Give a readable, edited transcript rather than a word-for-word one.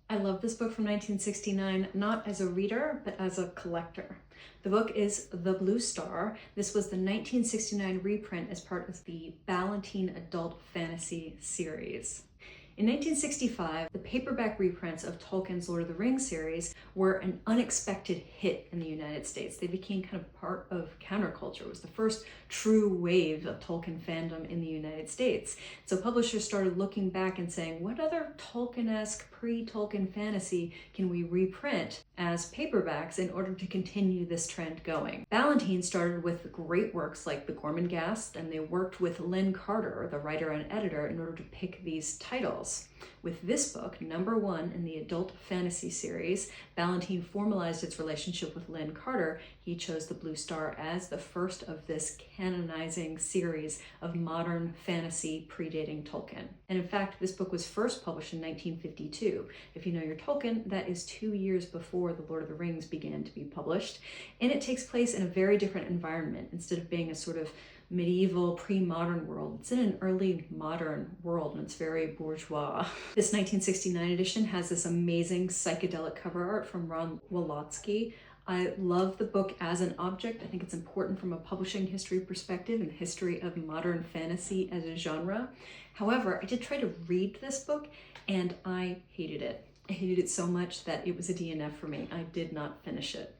I love this book from 1969, not as a reader, but as a collector. The book is The Blue Star. This was the 1969 reprint as part of the Ballantine adult fantasy series. In 1965, the paperback reprints of Tolkien's Lord of the Rings series were an unexpected hit in the United States. They became kind of part of counterculture. It was the first true wave of Tolkien fandom in the United States. So publishers started looking back and saying, what other Tolkien-esque pre-Tolkien fantasy can we reprint as paperbacks in order to continue this trend going? Ballantine started with great works like The Gormenghast, and they worked with Lynn Carter, the writer and editor, in order to pick these titles. With this book, number 1 in the adult fantasy series, Ballantine formalized its relationship with Lynn Carter. He chose The Blue Star as the first of this canonizing series of modern fantasy predating Tolkien. And in fact, this book was first published in 1952. If you know your Tolkien, that is 2 years before The Lord of the Rings began to be published. And it takes place in a very different environment. Instead of being a sort of medieval, pre-modern world, it's in an early modern world, and it's very bourgeois. This 1969 edition has this amazing psychedelic cover art from Ron Wolotsky. I love the book as an object. I think it's important from a publishing history perspective and the history of modern fantasy as a genre. However, I did try to read this book and I hated it. I hated it so much that it was a DNF for me. I did not finish it.